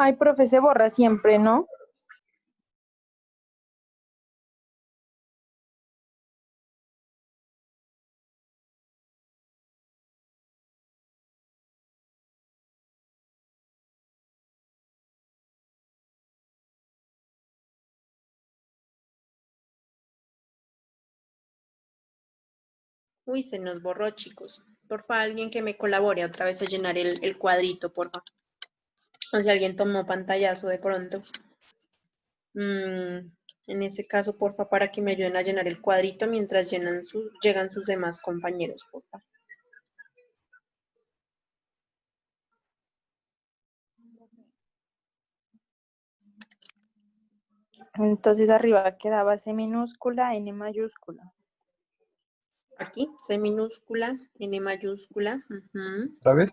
Ay, profe, se borra siempre, ¿no? Uy, se nos borró, chicos. Porfa, alguien que me colabore otra vez a llenar el cuadrito, porfa. O si alguien tomó pantallazo de pronto. En ese caso, porfa, para que me ayuden a llenar el cuadrito mientras llegan sus demás compañeros, porfa. Entonces arriba quedaba C minúscula, N mayúscula. Aquí, C minúscula, N mayúscula. ¿Otra vez?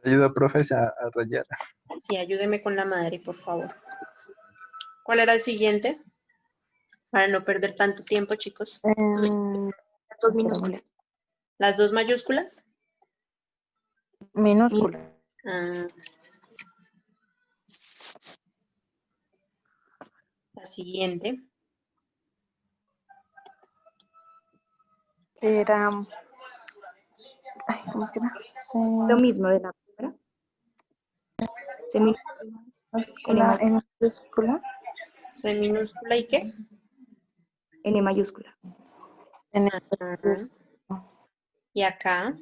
Ayuda, profe, a rayar. Sí, ayúdeme con la madre, por favor. ¿Cuál era el siguiente? Para no perder tanto tiempo, chicos. Dos minúsculas. ¿Las dos mayúsculas? Minúscula. Ah. La siguiente. Era... Ay, ¿cómo es que era? C Lo mismo de la primera. C minúscula, N mayúscula. C minúscula y qué? N mayúscula. N Ajá. mayúscula. Y acá.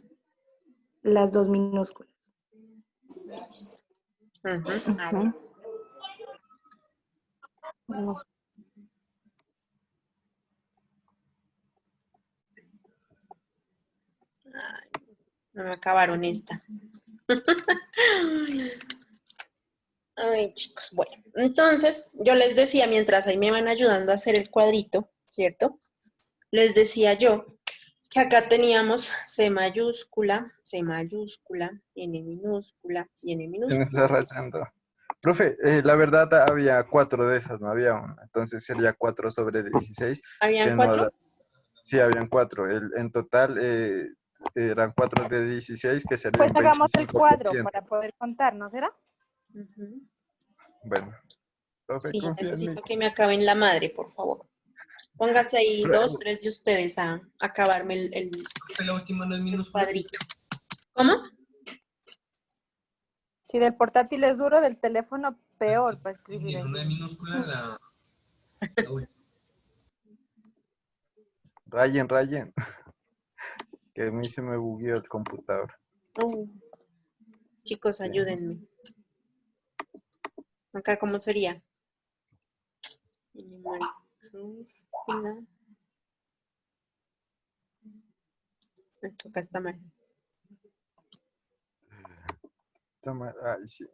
Las dos minúsculas. Listo. Ujú. Ujú. Vamos. Ay, no me acabaron esta. Ay, chicos, bueno. Entonces, yo les decía, mientras ahí me van ayudando a hacer el cuadrito, ¿cierto? Les decía yo que acá teníamos C mayúscula, N minúscula y N Se me minúscula. está rayando. Profe, la verdad había 4 de esas, no había una. Entonces sería 4 sobre 16. ¿Habían Que no 4? sí, habían 4. En total eran 4 de 16, que sería Pues un hagamos el cuadro 25%. para poder contar, ¿no será? Ujú. Bueno, profe, Sí, confía en mí. necesito que me acaben la madre, por favor. Pónganse ahí Pero, 2, 3 de ustedes a acabarme La última no es el minúscula. cuadrito. ¿Cómo? Si del portátil es duro, del teléfono peor para escribir ahí. Una es minúscula, la última. rayen. Que a mí se me bugueó el computador. Chicos, Sí. ayúdenme. Acá, ¿cómo sería? N mayúscula. Esto acá está mal. Ay, sí.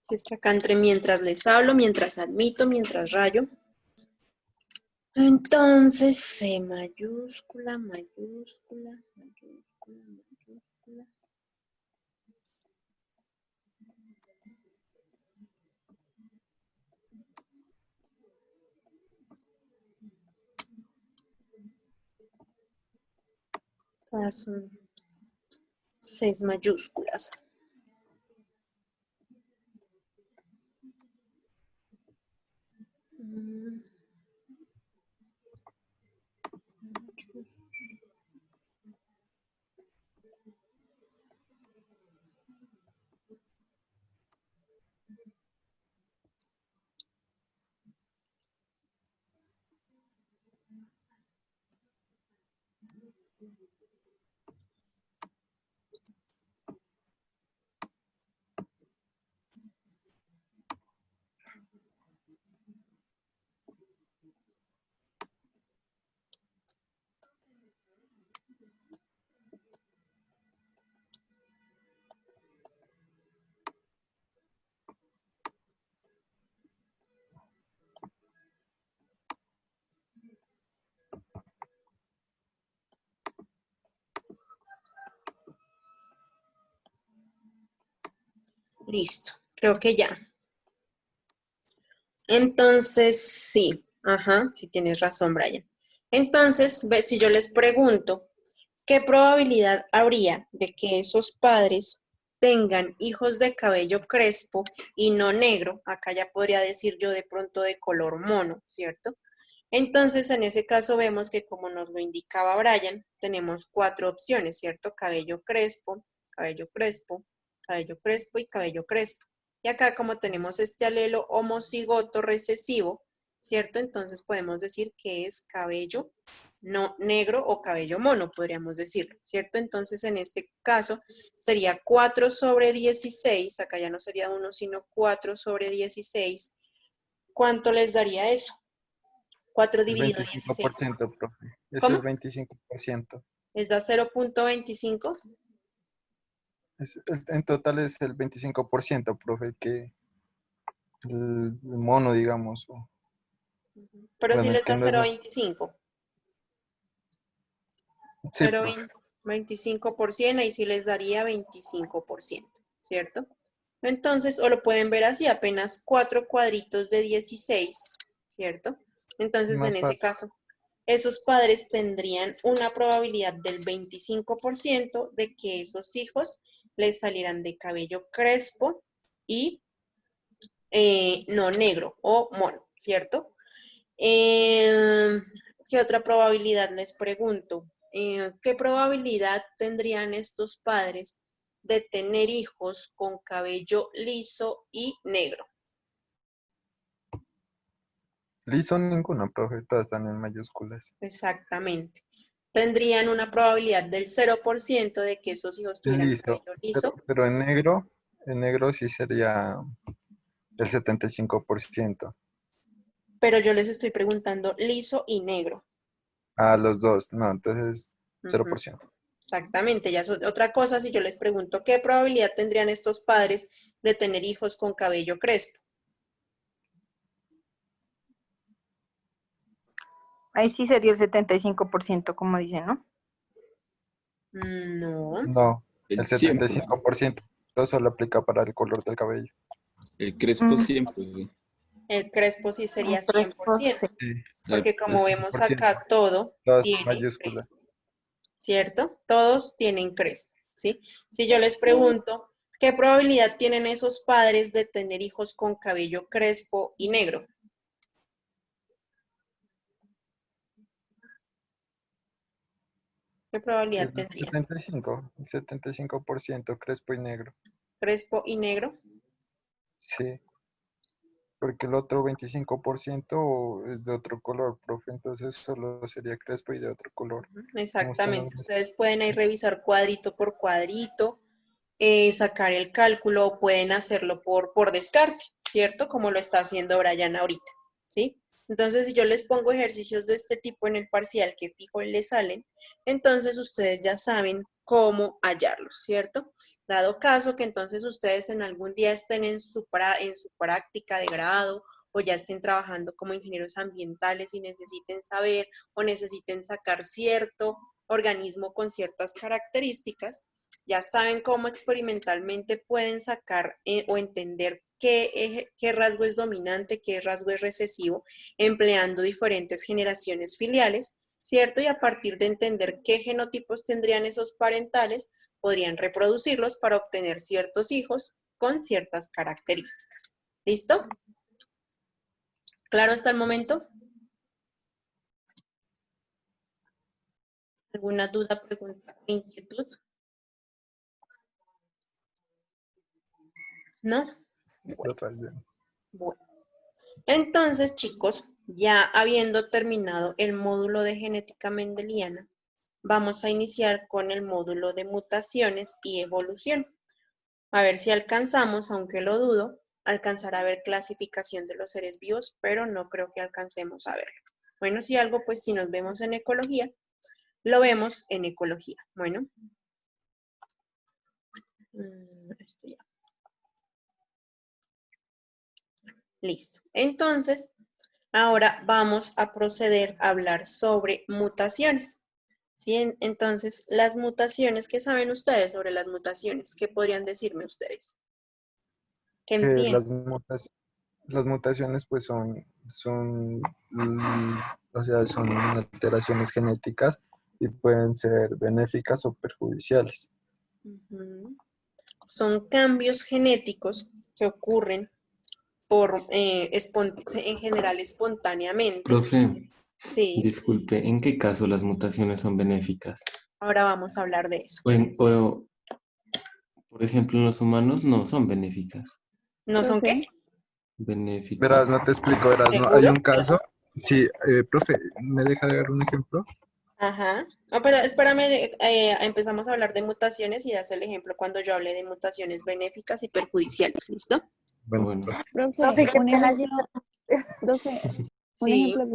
Si es que acá entre mientras les hablo, mientras admito, mientras rayo. Entonces, C mayúscula, mayúscula, mayúscula, mayúscula. Todas son C mayúsculas. Listo, creo que ya. Entonces, sí, ajá, sí tienes razón, Brian. Entonces, si yo les pregunto, ¿qué probabilidad habría de que esos padres tengan hijos de cabello crespo y no negro? Acá ya podría decir yo de pronto de color mono, ¿cierto? Entonces, en ese caso vemos que como nos lo indicaba Brian, tenemos 4 opciones, ¿cierto? Cabello crespo, cabello crespo, cabello crespo y cabello crespo. Y acá como tenemos este alelo homocigoto recesivo, ¿cierto? Entonces podemos decir que es cabello no negro o cabello mono, podríamos decirlo, ¿cierto? Entonces en este caso sería 4 sobre 16, acá ya no sería 1, sino 4 sobre 16. ¿Cuánto les daría eso? 4 El dividido 16. 25%, profe. Es el ¿Cómo? 25%. ¿Les da 0.25? En total es el 25%, profe, que el mono, digamos. Pero si Bueno, les da entiendo eso. 0.25. Sí, profe. 0.25%, ahí sí les daría 25%, ¿cierto? Entonces, o lo pueden ver así, apenas 4 cuadritos de 16, ¿cierto? Entonces, Más en ese fácil. caso, esos padres tendrían una probabilidad del 25% de que esos hijos les salieran de cabello crespo y no negro o mono, ¿cierto? ¿Qué otra probabilidad les pregunto? ¿Qué probabilidad tendrían estos padres de tener hijos con cabello liso y negro? Liso ninguno, profe. Todas están en mayúsculas. Exactamente. Tendrían una probabilidad del 0% de que esos hijos tuvieran el Liso. cabello liso, Pero en negro sí sería el 75%. pero yo les estoy preguntando liso y negro. A los dos. No, entonces Ujú. 0%. Exactamente, ya es otra cosa si yo les pregunto qué probabilidad tendrían estos padres de tener hijos con cabello crespo. Ahí sí sería el 75%, como dicen, ¿no? No, No, El el 100%. 75% solo aplica para el color del cabello. El crespo Mm, 100%. el crespo sí sería el crespo, 100%, sí. Sí, porque como Exacto. vemos 100%. acá todo Todas tiene mayúsculas. crespo, ¿cierto? Todos tienen crespo, ¿sí? Si yo les pregunto, ¿qué probabilidad tienen esos padres de tener hijos con cabello crespo y negro? ¿Qué probabilidad El tendrían? 75% crespo y negro. ¿Crespo y negro? Sí, porque el otro 25% es de otro color, profe, entonces solo sería crespo y de otro color. Como usted nos Exactamente. muestra. Ustedes pueden ahí revisar cuadrito por cuadrito, sacar el cálculo o pueden hacerlo por descarte, ¿cierto? Como lo está haciendo Brian ahorita, ¿sí? Entonces, si yo les pongo ejercicios de este tipo en el parcial que fijo les salen, entonces ustedes ya saben cómo hallarlos, ¿cierto? Dado caso que entonces ustedes en algún día estén en su práctica de grado o ya estén trabajando como ingenieros ambientales y necesiten saber o necesiten sacar cierto organismo con ciertas características, ya saben cómo experimentalmente pueden sacar o entender qué rasgo es dominante, qué rasgo es recesivo, empleando diferentes generaciones filiales, ¿cierto? Y a partir de entender qué genotipos tendrían esos parentales, podrían reproducirlos para obtener ciertos hijos con ciertas características. ¿Listo? ¿Claro hasta el momento? ¿Alguna duda, pregunta, inquietud? ¿No? Está rayado. Bueno. Entonces, chicos, ya habiendo terminado el módulo de genética mendeliana, vamos a iniciar con el módulo de mutaciones y evolución. A ver si alcanzamos, aunque lo dudo, alcanzar a ver clasificación de los seres vivos, pero no creo que alcancemos a verlo. Bueno, si algo, pues si nos vemos en ecología, lo vemos en ecología. Bueno. Esto ya. Listo. Entonces, ahora vamos a proceder a hablar sobre mutaciones. ¿Sí? Entonces, las mutaciones, ¿qué saben ustedes sobre las mutaciones? ¿Qué podrían decirme ustedes? ¿Qué Que entiendes? las mutaciones pues o sea, son alteraciones genéticas y pueden ser benéficas o perjudiciales. Ujú. Son cambios genéticos que ocurren por, en general espontáneamente. Profe, Sí, disculpe, ¿en qué caso las mutaciones son benéficas? ahora vamos a hablar de eso. Por ejemplo, en los humanos no son benéficas. ¿No son qué? Profe, Verás, Benéficas. no te explico, verás, no, hay ¿Seguro? un caso, sí, profe, ¿me deja de dar un ejemplo? Ajá. No, pero espérame, empezamos a hablar de mutaciones y das el ejemplo cuando yo hable de mutaciones benéficas y perjudiciales, ¿listo? Bueno, Bueno, profe, profe, Profe, qué un pena. ejemplo, profe, un Sí. ejemplo que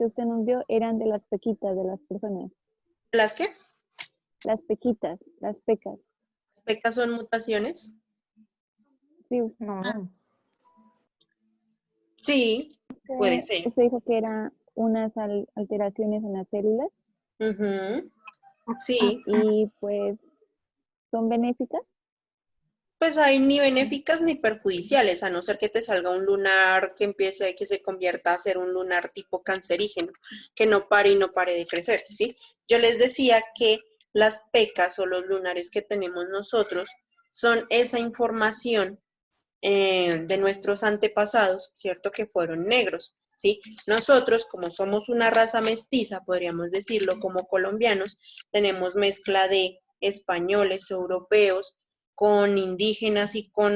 usted nos dio eran de las pequitas de las personas. ¿Las qué? Las pequitas, las pecas. ¿Las pecas son mutaciones? Sí, No, Sí, puede ser. usted dijo que eran unas alteraciones en las células Ujú. Sí, y pues son benéficas. pues hay ni benéficas ni perjudiciales, a no ser que te salga un lunar que empiece, que se convierta a ser un lunar tipo cancerígeno, que no pare y no pare de crecer, ¿sí? Yo les decía que las pecas o los lunares que tenemos nosotros son esa información de nuestros antepasados, ¿cierto? Que fueron negros, ¿sí? Nosotros, como somos una raza mestiza, podríamos decirlo, como colombianos, tenemos mezcla de españoles, europeos, con indígenas y con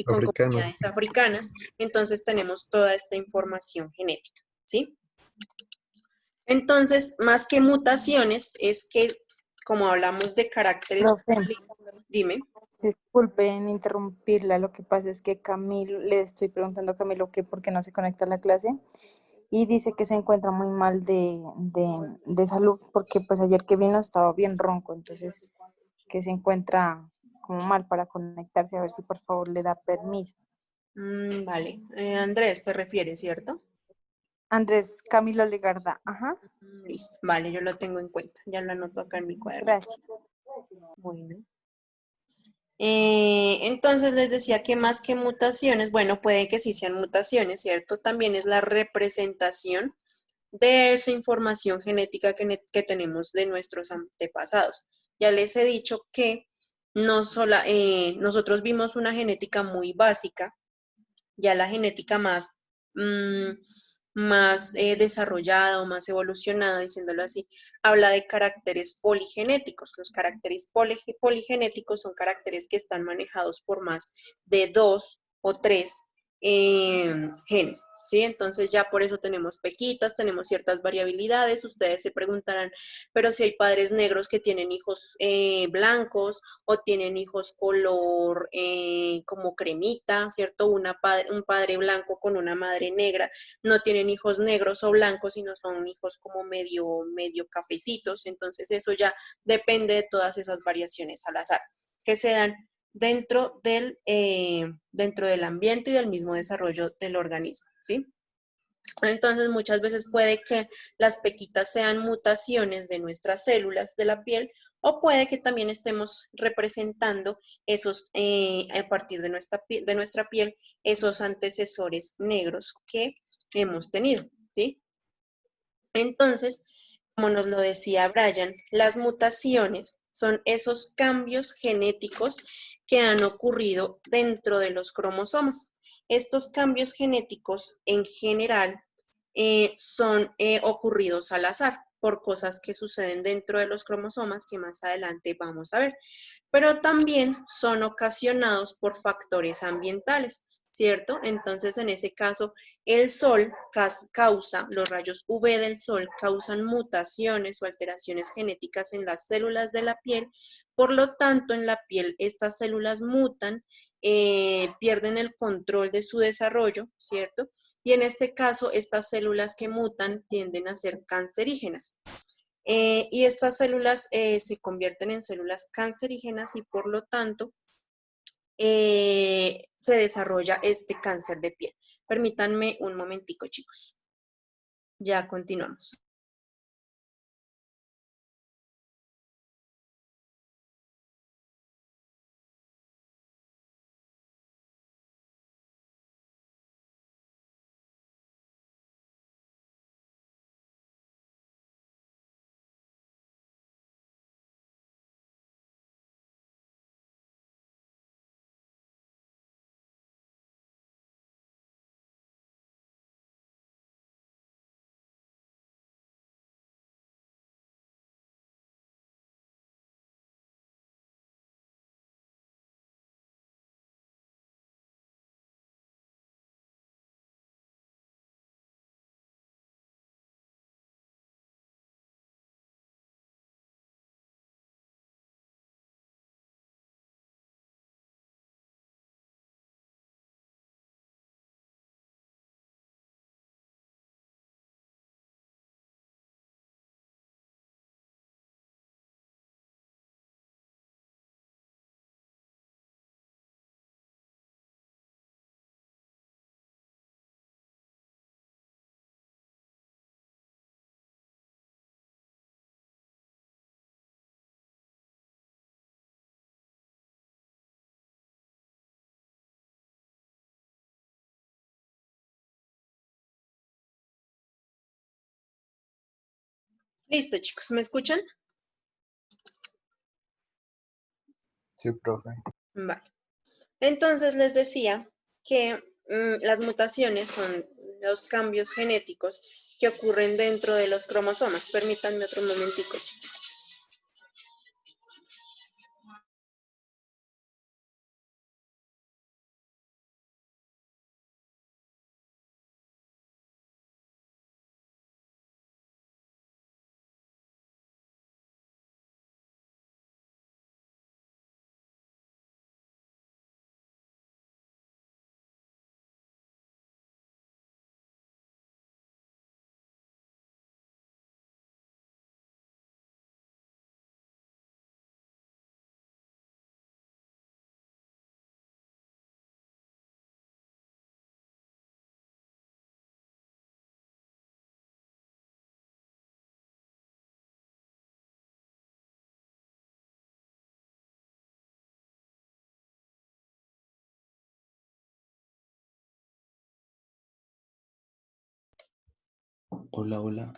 africano. comunidades africanas, entonces tenemos toda esta información genética, ¿sí? Entonces, más que mutaciones, es que, como hablamos de caracteres, profe, dime. disculpen interrumpirla. Lo que pasa es que Camilo, le estoy preguntando a Camilo que por qué no se conecta a la clase y dice que se encuentra muy mal de salud porque pues ayer que vino estaba bien ronco, entonces que se encuentra como mal para conectarse, a ver si por favor le da permiso. Vale, Andrés, te refieres, ¿cierto? Andrés Camilo Legarda, ajá, Listo, vale, yo lo tengo en cuenta, ya lo anoto acá en mi cuadernito. gracias. Bueno, entonces les decía que más que mutaciones, bueno, puede que sí sean mutaciones, ¿cierto? También es la representación de esa información genética que tenemos de nuestros antepasados. Ya les he dicho que nosotros vimos una genética muy básica, ya la genética más desarrollada o más evolucionada, diciéndolo así, habla de caracteres poligenéticos. Los caracteres poligenéticos son caracteres que están manejados por más de 2 o 3 genes, ¿sí? Entonces ya por eso tenemos pequitas, tenemos ciertas variabilidades. Ustedes se preguntarán, pero si hay padres negros que tienen hijos blancos o tienen hijos color como cremita, ¿cierto? Un padre blanco con una madre negra, no tienen hijos negros o blancos, sino son hijos como medio cafecitos, entonces eso ya depende de todas esas variaciones al azar que se dan dentro del ambiente y del mismo desarrollo del organismo, ¿sí? Entonces, muchas veces puede que las pequitas sean mutaciones de nuestras células de la piel o puede que también estemos representando esos, a partir de nuestra piel, esos antecesores negros que hemos tenido, ¿sí? Entonces, como nos lo decía Brian, las mutaciones son esos cambios genéticos que han ocurrido dentro de los cromosomas. Estos cambios genéticos en general son ocurridos al azar por cosas que suceden dentro de los cromosomas que más adelante vamos a ver, pero también son ocasionados por factores ambientales, ¿cierto? Entonces, en ese caso, el sol los rayos UV del sol causan mutaciones o alteraciones genéticas en las células de la piel, por lo tanto, en la piel estas células mutan, pierden el control de su desarrollo, ¿cierto? Y en este caso, estas células que mutan tienden a ser cancerígenas. Y estas células se convierten en células cancerígenas y por lo tanto se desarrolla este cáncer de piel. Permítanme un momentico, chicos. Ya continuamos. Listo, chicos, ¿me escuchan? Sí, profe. Vale. Entonces les decía que las mutaciones son los cambios genéticos que ocurren dentro de los cromosomas. Permítanme otro momentico, chicos. Hola, hola.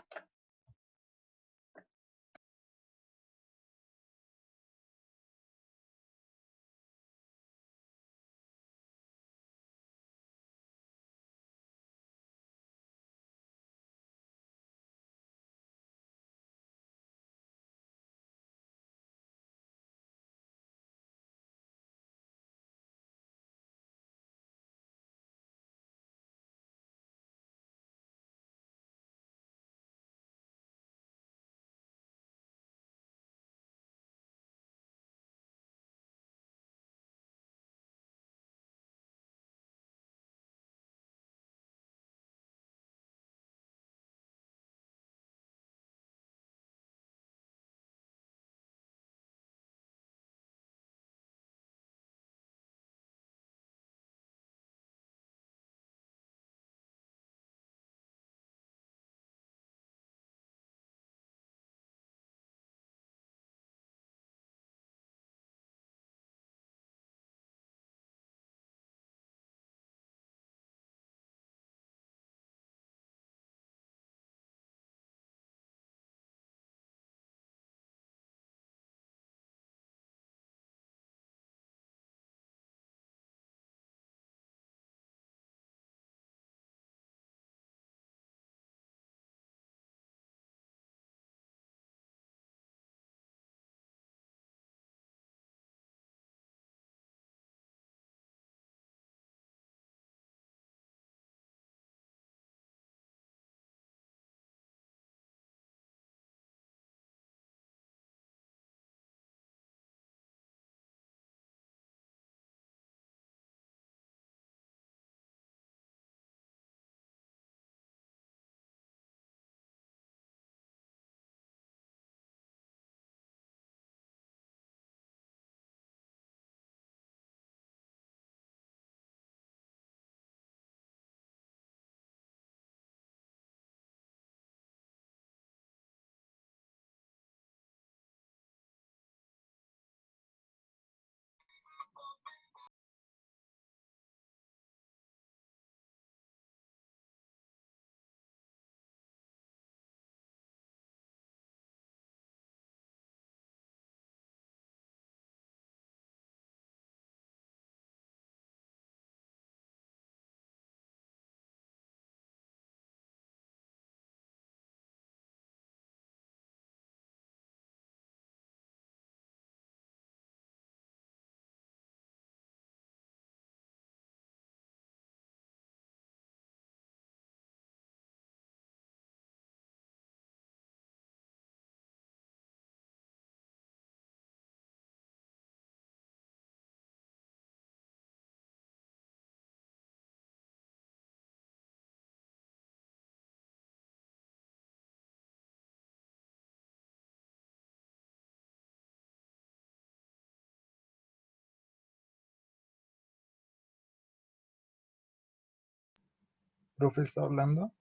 ¿Profe está hablando?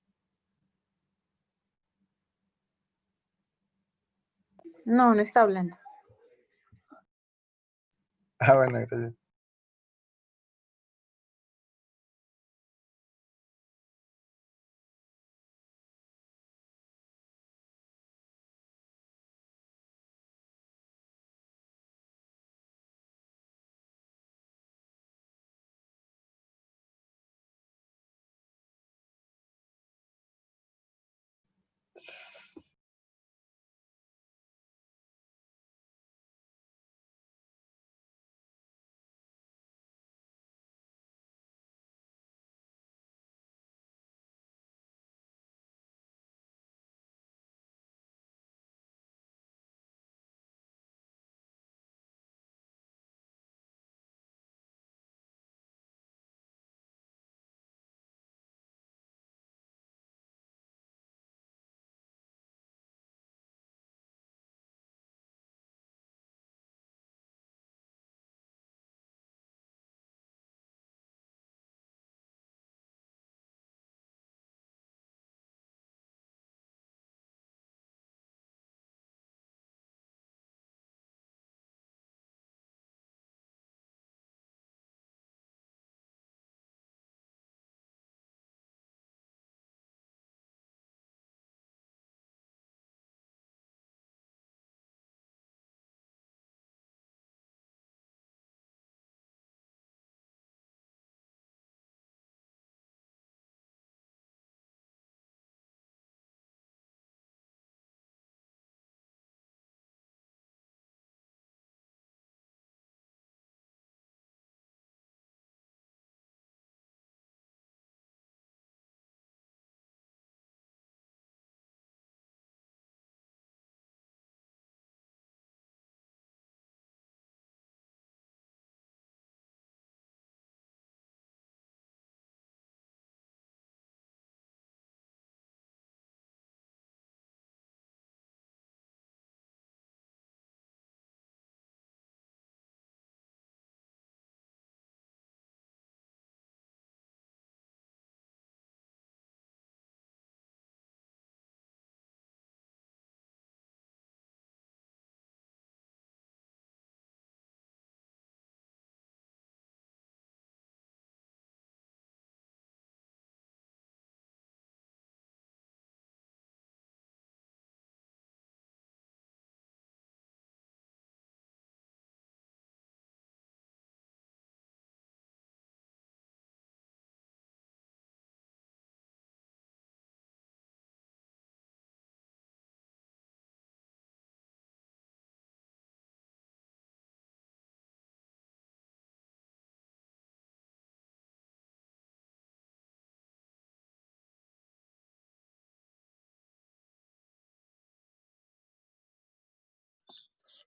No, no está hablando. Ah, bueno, gracias.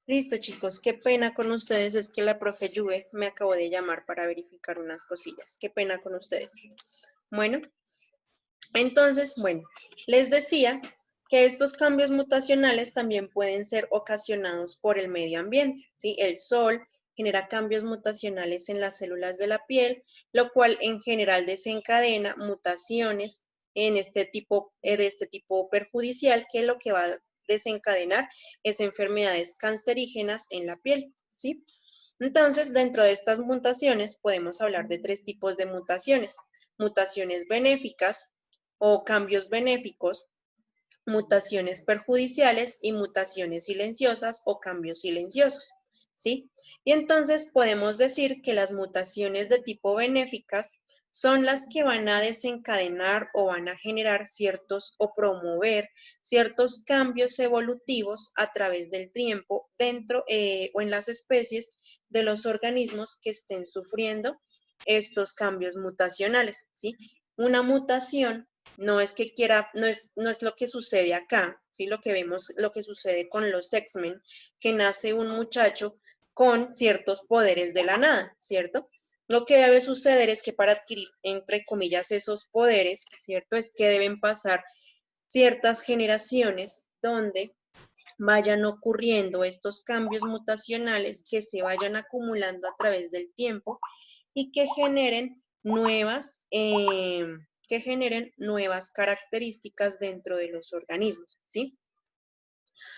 Listo, chicos, qué pena con ustedes, es que la profe Juve me acabó de llamar para verificar unas cosillas. Qué pena con ustedes. Bueno, entonces, bueno, les decía que estos cambios mutacionales también pueden ser ocasionados por el medio ambiente, ¿sí? El sol genera cambios mutacionales en las células de la piel, lo cual en general desencadena mutaciones de este tipo perjudicial, que lo que va a desencadenar es enfermedades cancerígenas en la piel, ¿sí? Entonces, dentro de estas mutaciones podemos hablar de 3 tipos de mutaciones: mutaciones benéficas o cambios benéficos, mutaciones perjudiciales y mutaciones silenciosas o cambios silenciosos, ¿sí? Y entonces podemos decir que las mutaciones de tipo benéficas son las que van a desencadenar o van a generar ciertos o promover ciertos cambios evolutivos a través del tiempo dentro o en las especies de los organismos que estén sufriendo estos cambios mutacionales, ¿sí? Una mutación no es que quiera, no es lo que sucede acá, ¿sí? Lo que vemos, lo que sucede con los X-Men, que nace un muchacho con ciertos poderes de la nada, ¿cierto? Lo que debe suceder es que para adquirir, entre comillas, esos poderes, ¿cierto? Es que deben pasar ciertas generaciones donde vayan ocurriendo estos cambios mutacionales que se vayan acumulando a través del tiempo y que generen nuevas características dentro de los organismos, ¿sí?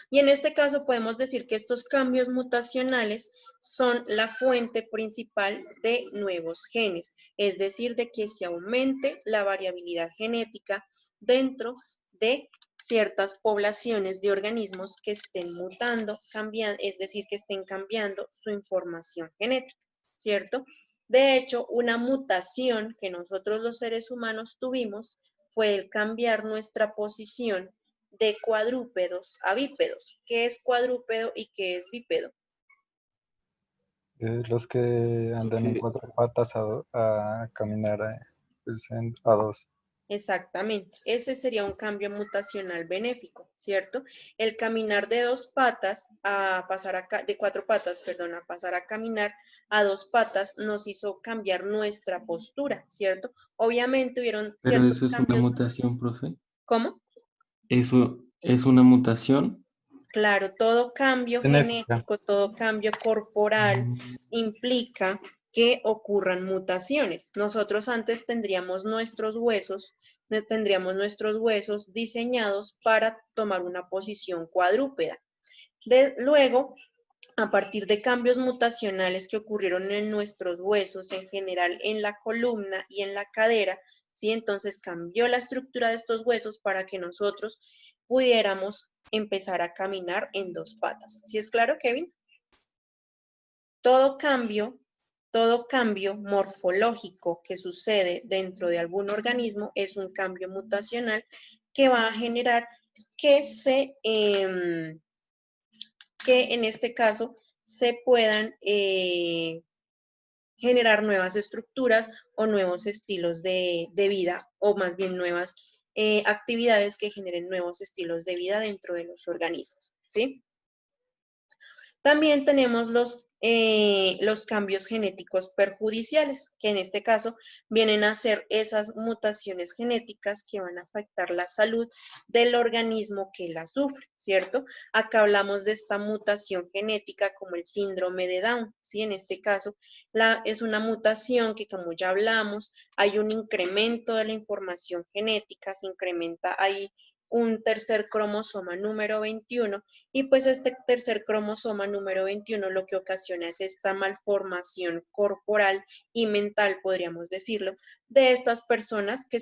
Y en este caso podemos decir que estos cambios mutacionales son la fuente principal de nuevos genes, es decir, de que se aumente la variabilidad genética dentro de ciertas poblaciones de organismos que estén mutando, cambiando, es decir, que estén cambiando su información genética, ¿cierto? De hecho, una mutación que nosotros los seres humanos tuvimos fue el cambiar nuestra posición de cuadrúpedos a bípedos. ¿Qué es cuadrúpedo y qué es bípedo? Los que andan en Que, cuatro patas a caminar pues, a dos. Exactamente, ese sería un cambio mutacional benéfico, ¿cierto? El caminar de dos patas a pasar de cuatro patas, perdón, a pasar a caminar a dos patas nos hizo cambiar nuestra postura, ¿cierto? Obviamente hubieron pero ciertos eso es una cambios. mutación, profe. ¿Cómo? Eso es una mutación. Claro, todo cambio Benéfica. genético, todo cambio corporal Mm, implica que ocurran mutaciones. Nosotros antes tendríamos nuestros huesos diseñados para tomar una posición cuadrúpeda. Luego, a partir de cambios mutacionales que ocurrieron en nuestros huesos, en general en la columna y en la cadera, ¿sí? Entonces cambió la estructura de estos huesos para que nosotros pudiéramos empezar a caminar en dos patas. ¿Sí es claro, Kevin? Todo cambio morfológico que sucede dentro de algún organismo es un cambio mutacional que va a generar que que en este caso se puedan generar nuevas estructuras o nuevos estilos de vida, o más bien nuevas actividades que generen nuevos estilos de vida dentro de los organismos, ¿sí? También tenemos los cambios genéticos perjudiciales, que en este caso vienen a ser esas mutaciones genéticas que van a afectar la salud del organismo que la sufre, ¿cierto? Acá hablamos de esta mutación genética como el síndrome de Down, ¿sí? En este caso es una mutación que, como ya hablamos, hay un incremento de la información genética, se incrementa ahí un tercer cromosoma número 21, y pues este tercer cromosoma número 21 lo que ocasiona es esta malformación corporal y mental, podríamos decirlo, de estas personas que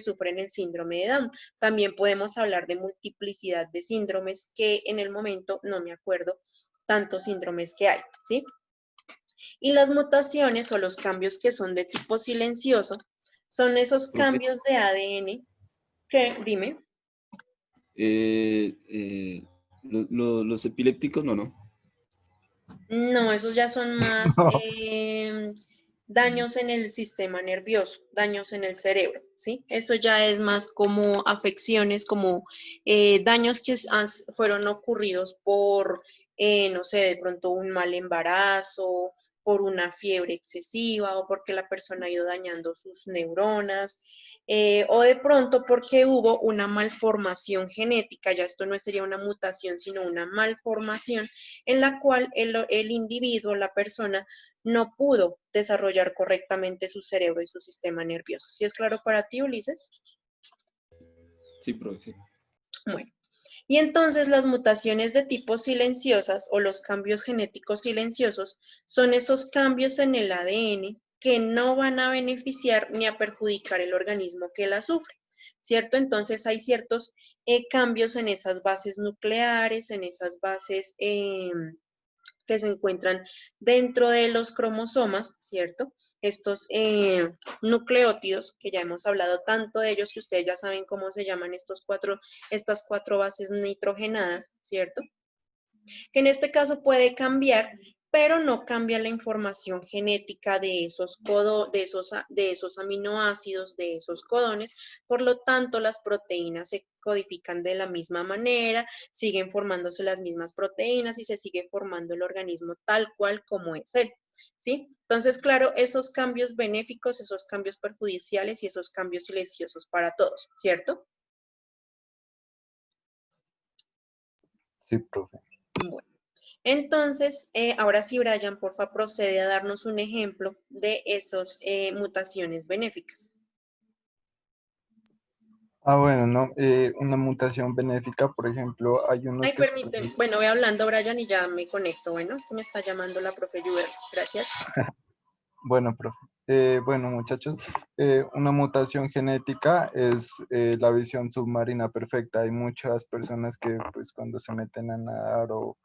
sufren el síndrome de Down. También podemos hablar de multiplicidad de síndromes, que en el momento no me acuerdo tantos síndromes que hay, ¿sí? Y las mutaciones o los cambios que son de tipo silencioso son esos Profe, cambios de ADN que, dime. los epilépticos no, ¿no? No, esos ya son más, No. daños en el sistema nervioso, daños en el cerebro, ¿sí? Eso ya es más como afecciones, como daños que fueron ocurridos por, no sé, de pronto un mal embarazo, por una fiebre excesiva o porque la persona ha ido dañando sus neuronas. O de pronto porque hubo una malformación genética, ya esto no sería una mutación, sino una malformación en la cual el individuo, la persona, no pudo desarrollar correctamente su cerebro y su sistema nervioso. ¿Sí es claro para ti, Ulises? Sí, profe, sí. Bueno, y entonces las mutaciones de tipo silenciosas o los cambios genéticos silenciosos son esos cambios en el ADN que no van a beneficiar ni a perjudicar el organismo que la sufre, ¿cierto? Entonces hay ciertos cambios en esas bases nucleares, en esas bases que se encuentran dentro de los cromosomas, ¿cierto? Estos nucleótidos, que ya hemos hablado tanto de ellos, que ustedes ya saben cómo se llaman estas cuatro bases nitrogenadas, ¿cierto? Que en este caso puede cambiar, pero no cambia la información genética de de esos aminoácidos, de esos codones. Por lo tanto, las proteínas se codifican de la misma manera, siguen formándose las mismas proteínas y se sigue formando el organismo tal cual como es él. ¿Sí? Entonces, claro, esos cambios benéficos, esos cambios perjudiciales y esos cambios silenciosos para todos, ¿cierto? Sí, profe. Bueno. Entonces, ahora sí, Brian, porfa, procede a darnos un ejemplo de esas mutaciones benéficas. Bueno, no, una mutación benéfica, por ejemplo, hay unos Ay, que son... permíteme. Bueno, voy hablando, Brian, y ya me conecto. Bueno, es que me está llamando la profe Juber. Gracias. Bueno, profe. Bueno, muchachos, una mutación genética es la visión submarina perfecta. Hay muchas personas que, pues, cuando se meten a nadar o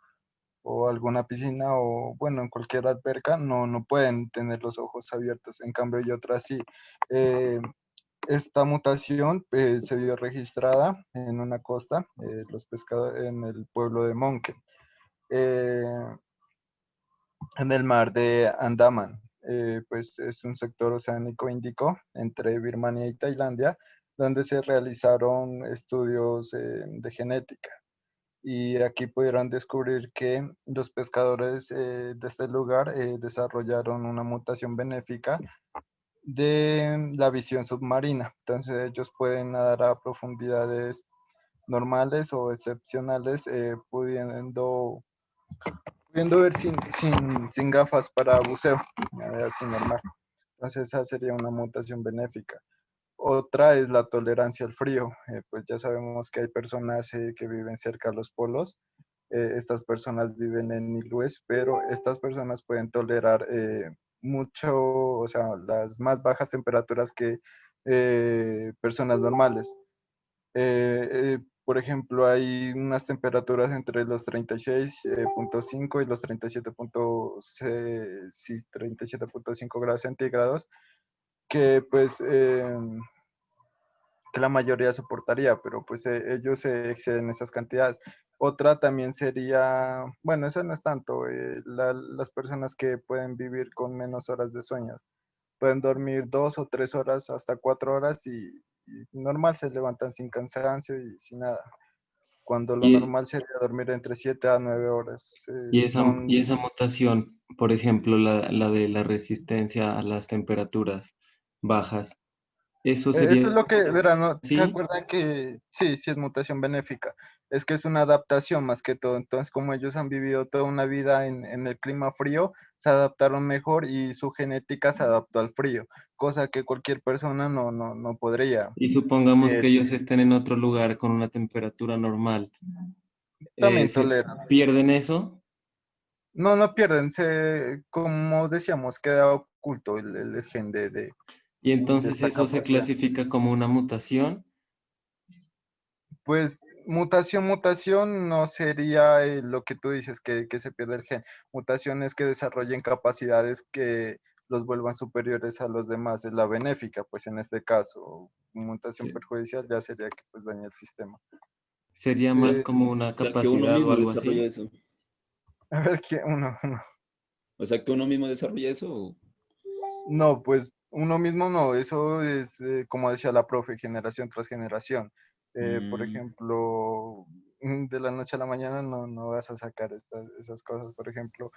alguna piscina o, bueno, en cualquier alberca, no pueden tener los ojos abiertos. En cambio, hay otras sí. Esta mutación se vio registrada en una costa, los pescadores en el pueblo de Monke, eh, en el mar de Andaman. Pues es un sector oceánico índico entre Birmania y Tailandia, donde se realizaron estudios de genética. Y aquí pudieron descubrir que los pescadores de este lugar desarrollaron una mutación benéfica de la visión submarina. Entonces ellos pueden nadar a profundidades normales o excepcionales, pudiendo ver sin gafas para buceo, así normal. Entonces esa sería una mutación benéfica. Otra es la tolerancia al frío. Pues ya sabemos que hay personas que viven cerca de los polos. Estas personas viven en iglúes, pero estas personas pueden tolerar mucho, o sea, las más bajas temperaturas que personas normales. Por ejemplo, hay unas temperaturas entre los 36,5 y los 37,6, sí, 37,5 grados centígrados, que pues que la mayoría soportaría, pero pues ellos se exceden esas cantidades. Otra también sería, bueno, eso no es tanto, las personas que pueden vivir con menos horas de sueño. Pueden dormir 2 o 3 horas, hasta 4 horas y normal se levantan sin cansancio y sin nada. Cuando lo Y, normal sería dormir entre 7 a 9 horas. y esa mutación, por ejemplo, la de la resistencia a las temperaturas bajas, eso Eso es sería, lo que, verán, ¿no? ¿Se sí, acuerdan que sí, sí es mutación benéfica? Es que es una adaptación más que todo. Entonces, como ellos han vivido toda una vida en el clima frío, se adaptaron mejor y su genética se adaptó al frío, cosa que cualquier persona no podría. y supongamos Eh, que ellos estén en otro lugar con una temperatura normal, también ¿se toleran. pierden eso? No pierden, como decíamos, queda oculto el gen Y de entonces esta eso se capacidad. clasifica como una mutación. Pues mutación no sería lo que tú dices, que se pierde el gen. Mutación es que desarrollen capacidades que los vuelvan superiores a los demás. Es la benéfica, pues en este caso. Mutación Sí. perjudicial ya sería que pues daña el sistema. Sería más Eh, como una O sea, que uno capacidad o mismo algo desarrolla así. eso. a ver, ¿qué? Uno. O sea, que uno mismo desarrolla eso. No, pues uno mismo no, eso es, como decía la profe, generación tras generación. Por Mm, ejemplo, de la noche a la mañana no vas a sacar esas cosas. Por ejemplo,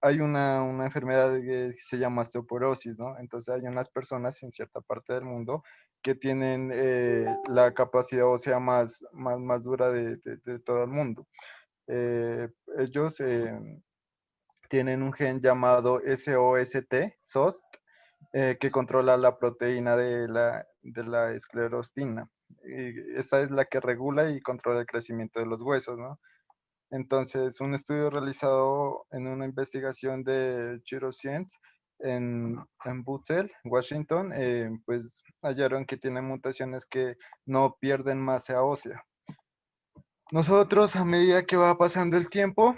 hay una enfermedad que se llama osteoporosis, ¿no? Entonces hay unas personas en cierta parte del mundo que tienen la capacidad ósea más dura de todo el mundo. Ellos tienen un gen llamado SOST, que controla la proteína de la esclerostina. Y esta es la que regula y controla el crecimiento de los huesos, ¿no? Entonces, un estudio realizado en una investigación de Chiroscience en Bootheel, Washington, pues hallaron que tiene mutaciones que no pierden masa ósea. Nosotros, a medida que va pasando el tiempo,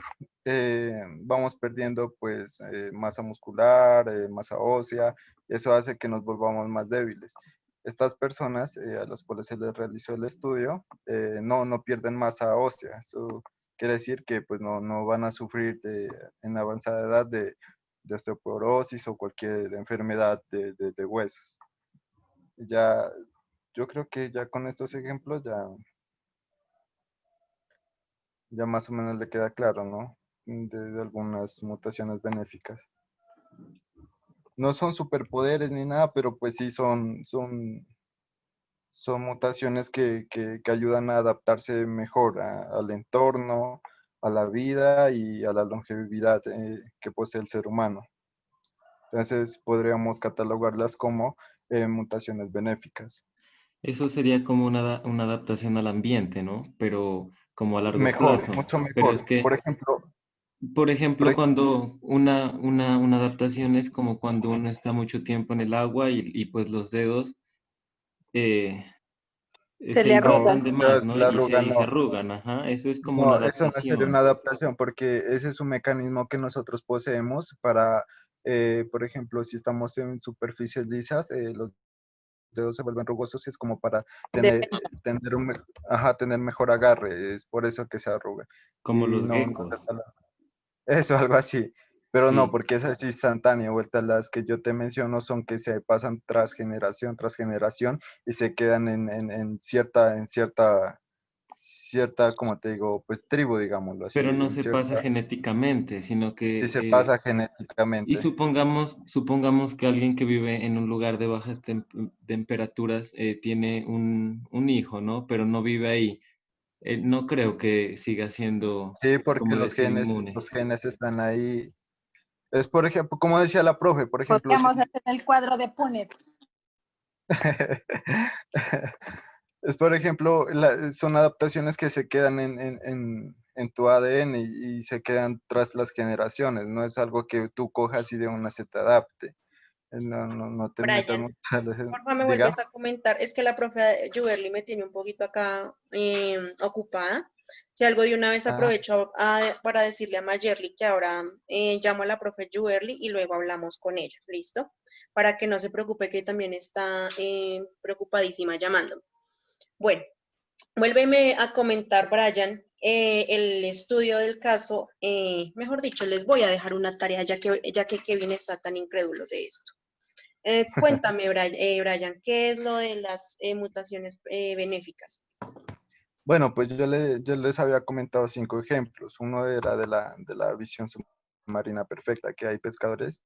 vamos perdiendo pues masa muscular, masa ósea, y eso hace que nos volvamos más débiles. Estas personas a las cuales se les realizó el estudio no pierden masa ósea. Eso quiere decir que pues no van a sufrir en avanzada edad de osteoporosis o cualquier enfermedad de huesos. Ya, yo creo que ya con estos ejemplos ya más o menos le queda claro, ¿no? De algunas mutaciones benéficas. No son superpoderes ni nada, pero pues sí son mutaciones que ayudan a adaptarse mejor al entorno, a la vida y a la longevidad que posee el ser humano. Entonces podríamos catalogarlas como mutaciones benéficas. Eso sería como una adaptación al ambiente, ¿no? Pero como a largo Mejor, plazo. mucho Pero es mejor. que, por Por ejemplo, ej- cuando una adaptación es como cuando uno está mucho tiempo en el agua y pues los dedos eh, Se se le no, hidratan arrugan. de más, ¿no? la arruga Y se no. arrugan, ajá. Eso es como una No, eso no sería una adaptación. adaptación porque ese es un mecanismo que nosotros poseemos para, por ejemplo, si estamos en superficies lisas, los dedos se vuelven rugosos y es como para tener, Defensa. tener mejor agarre, es por eso que se arruga. Como Y los no geckos. eso, algo así. Pero no, Sí. porque esa es instantánea, vueltas las que yo te menciono son que se pasan tras generación y se quedan en cierta, como te digo, pues tribu, digámoslo así, Pero no en se pasa cierta, genéticamente, sino si que se pasa y genéticamente. supongamos que alguien que vive en un lugar de bajas temperaturas tiene un hijo, ¿no? Pero no vive ahí. No creo que siga siendo, Sí, porque como decir, los inmune. genes están ahí. Es, por ejemplo, como decía la profe, por ejemplo, si Podríamos hacer el cuadro de Punnett. es, por ejemplo, son adaptaciones que se quedan en tu ADN y se quedan tras las generaciones. No es algo que tú cojas y de una se te adapte. No te metas Brian, mucho. por favor, me Diga. vuelves a comentar. Es que la profe Juberly me tiene un poquito acá ocupada. Si algo de una vez Ah, aprovecho para decirle a Mayerly que ahora llamo a la profe Juberly y luego hablamos con ella, ¿listo? Para que no se preocupe que también está preocupadísima llamándome. Bueno, vuélveme a comentar, Brian, el estudio del caso. Mejor dicho, les voy a dejar una tarea ya que Kevin está tan incrédulo de esto. Cuéntame, Brian, ¿qué es lo de las mutaciones benéficas? bueno, pues yo les había comentado 5 ejemplos. Uno era de la visión submarina perfecta, que hay pescadores.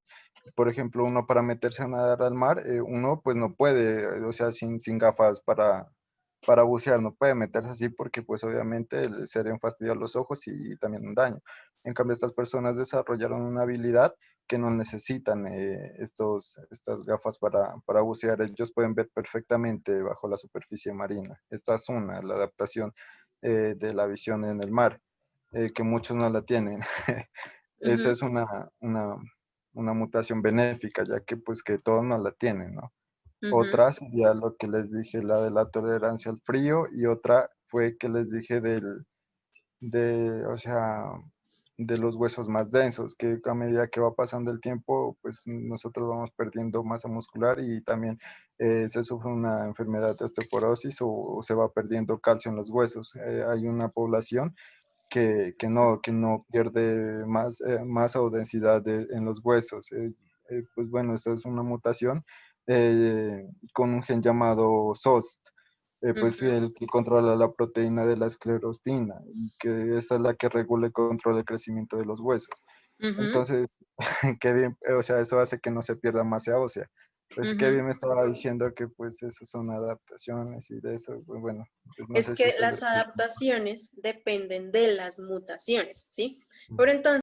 Por ejemplo, uno para meterse a nadar al mar, uno pues no puede, o sea, sin gafas para bucear, no puede meterse así porque pues obviamente le serían fastidiar los ojos y también un daño. En cambio, estas personas desarrollaron una habilidad que no necesitan estas gafas para bucear. Ellos pueden ver perfectamente bajo la superficie marina. Esta es la adaptación de la visión en el mar, que muchos no la tienen. Esa Ujú, es una mutación benéfica, ya que pues que todos no la tienen, ¿no? ujú. Otra sería lo que les dije, la de la tolerancia al frío, y otra fue que les dije o sea, de los huesos más densos, que a medida que va pasando el tiempo, pues nosotros vamos perdiendo masa muscular y también se sufre una enfermedad de osteoporosis o se va perdiendo calcio en los huesos. Hay una población que no pierde masa o densidad en los huesos. pues bueno, esta es una mutación con un gen llamado SOST, pues Ujú. el que controla la proteína de la esclerostina, y que esta es la que regula y controla el crecimiento de los huesos. Ujú, Entonces, qué bien, o sea, eso hace que no se pierda masa ósea. Pues qué ujú. bien me estaba diciendo que pues eso son adaptaciones y de eso, pues, bueno, pues no Es sé si que usted lo las explica. adaptaciones dependen de las mutaciones, ¿sí? Pero entonces